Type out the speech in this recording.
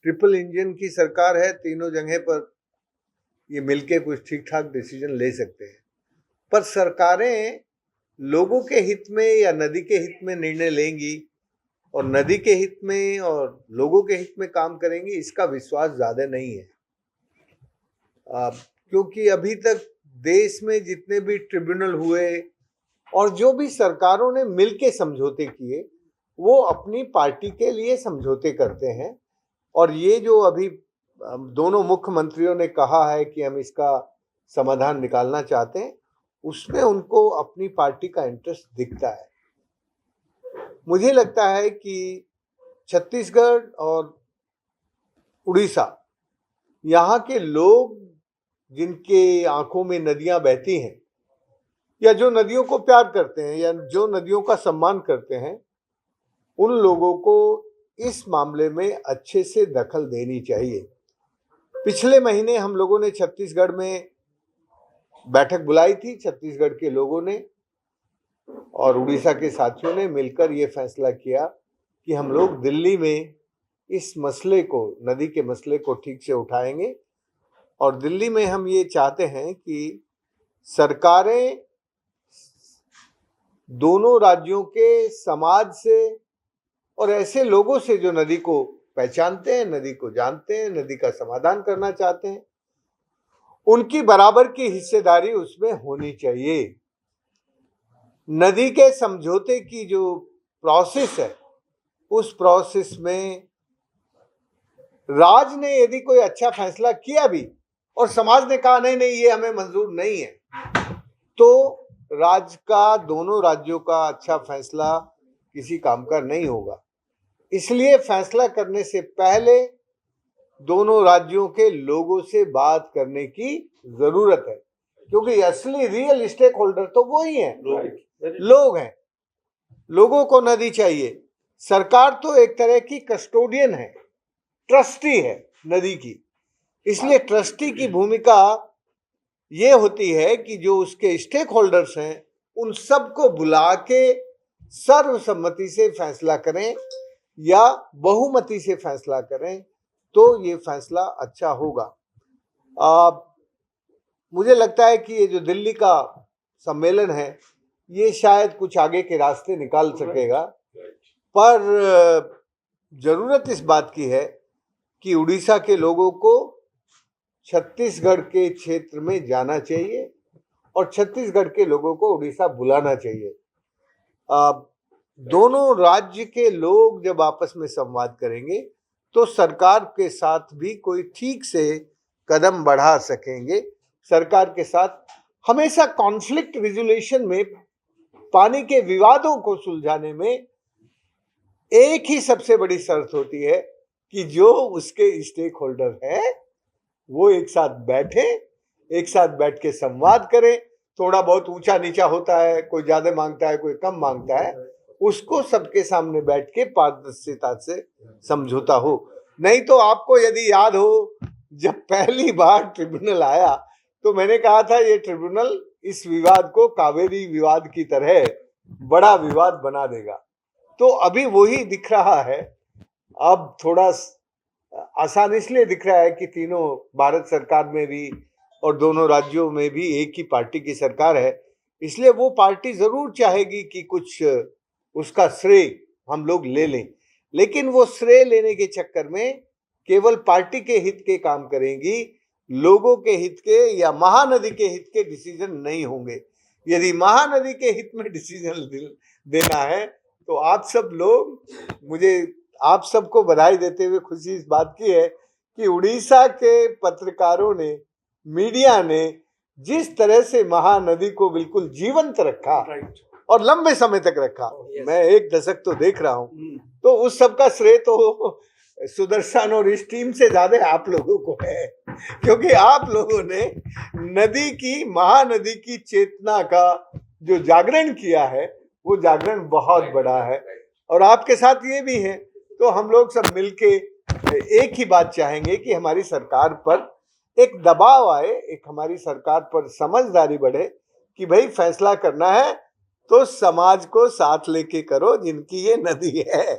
Triple engine की सरकार है, तीनों जगह पर ये मिलके कुछ ठीक ठाक डिसीजन ले सकते हैं। पर सरकारें लोगों के हित में या नदी के हित में निर्णय लेंगी और नदी के हित में और लोगों के हित में काम करेंगी, इसका विश्वास ज्यादा नहीं है। क्योंकि अभी तक देश में जितने भी ट्रिब्यूनल हुए और जो भी सरकारों ने मिलके समझौते किए, वो अपनी पार्टी के लिए समझौते करते हैं। और ये जो अभी दोनों मुख्यमंत्रियों ने कहा है कि हम इसका समाधान निकालना चाहते हैं, उसमें उनको अपनी पार्टी का इंटरेस्ट दिखता है। मुझे लगता है कि छत्तीसगढ़ और उड़ीसा, यहाँ के लोग जिनके आंखों में नदियां बहती हैं या जो नदियों को प्यार करते हैं या जो नदियों का सम्मान करते हैं, उन लोगों को इस मामले में अच्छे से दखल देनी चाहिए। पिछले महीने हम लोगों ने छत्तीसगढ़ में बैठक बुलाई थी। छत्तीसगढ़ के लोगों ने और उड़ीसा के साथियों ने मिलकर ये फैसला किया कि हम लोग दिल्ली में इस मसले को, नदी के मसले को ठीक से उठाएंगे। और दिल्ली में हम ये चाहते हैं कि सरकारें दोनों राज्यों के समाज से और ऐसे लोगों से जो नदी को पहचानते हैं, नदी को जानते हैं, नदी का समाधान करना चाहते हैं, उनकी बराबर की हिस्सेदारी उसमें होनी चाहिए। नदी के समझौते की जो प्रोसेस है, उस प्रोसेस में राज ने यदि कोई अच्छा फैसला किया भी और समाज ने कहा नहीं नहीं ये हमें मंजूर नहीं है, तो दोनों राज्यों का अच्छा फैसला किसी काम का नहीं होगा। इसलिए फैसला करने से पहले दोनों राज्यों के लोगों से बात करने की जरूरत है, क्योंकि असली रियल स्टेक होल्डर तो वो ही हैं, लोग हैं। लोगों को नदी चाहिए। सरकार तो एक तरह की कस्टोडियन है, ट्रस्टी है नदी की। इसलिए ट्रस्टी की भूमिका ये होती है कि जो उसके स्टेक होल्डर्स हैं, उन सबको बुला के सर्वसम्मति से फैसला करें या बहुमति से फैसला करें, तो ये फैसला अच्छा होगा। मुझे लगता है कि ये जो दिल्ली का सम्मेलन है, ये शायद कुछ आगे के रास्ते निकाल सकेगा, पर जरूरत इस बात की है कि उड़ीसा के लोगों को छत्तीसगढ़ के क्षेत्र में जाना चाहिए और छत्तीसगढ़ के लोगों को उड़ीसा बुलाना चाहिए। दोनों राज्य के लोग जब आपस में संवाद करेंगे तो सरकार के साथ भी कोई ठीक से कदम बढ़ा सकेंगे। सरकार के साथ हमेशा कॉन्फ्लिक्ट रिजोल्यूशन में, पानी के विवादों को सुलझाने में एक ही सबसे बड़ी शर्त होती है कि जो उसके स्टेक होल्डर है वो एक साथ बैठे, एक साथ बैठ के संवाद करें। थोड़ा बहुत ऊंचा नीचा होता है, कोई ज्यादा मांगता है, कोई कम मांगता है, उसको सबके सामने बैठ के पारदर्शिता से समझौता हो। नहीं तो आपको यदि याद हो, जब पहली बार ट्रिब्यूनल आया तो मैंने कहा था ये ट्रिब्यूनल इस विवाद को कावेरी विवाद की तरह बड़ा विवाद बना देगा। तो अभी वही दिख रहा है। अब थोड़ा आसान इसलिए दिख रहा है कि तीनों भारत सरकार में भी और दोनों राज्यों में भी एक ही पार्टी की सरकार है, इसलिए वो पार्टी जरूर चाहेगी कि कुछ उसका श्रेय हम लोग ले लें, लेकिन वो श्रेय लेने के चक्कर में केवल पार्टी के हित के काम करेंगी, लोगों के हित के या महानदी के हित के डिसीजन नहीं होंगे। यदि महानदी के हित में डिसीजन देना है तो आप सब लोग, मुझे आप सबको बधाई देते हुए खुशी इस बात की है कि उड़ीसा के पत्रकारों ने, मीडिया ने जिस तरह से महानदी को बिल्कुल जीवंत रखा और लंबे समय तक रखा, मैं 1 दशक तो देख रहा हूं, तो उस सब का श्रेय तो सुदर्शन और इस टीम से ज्यादा आप लोगों को है, क्योंकि आप लोगों ने नदी की, महानदी की चेतना का जो जागरण किया है, वो जागरण बहुत बड़ा है। और आपके साथ ये भी है, तो हम लोग सब मिलके एक ही बात चाहेंगे कि हमारी सरकार पर एक दबाव आए, एक हमारी सरकार पर समझदारी बढ़े कि भाई फैसला करना है तो समाज को साथ लेके करो जिनकी ये नदी है।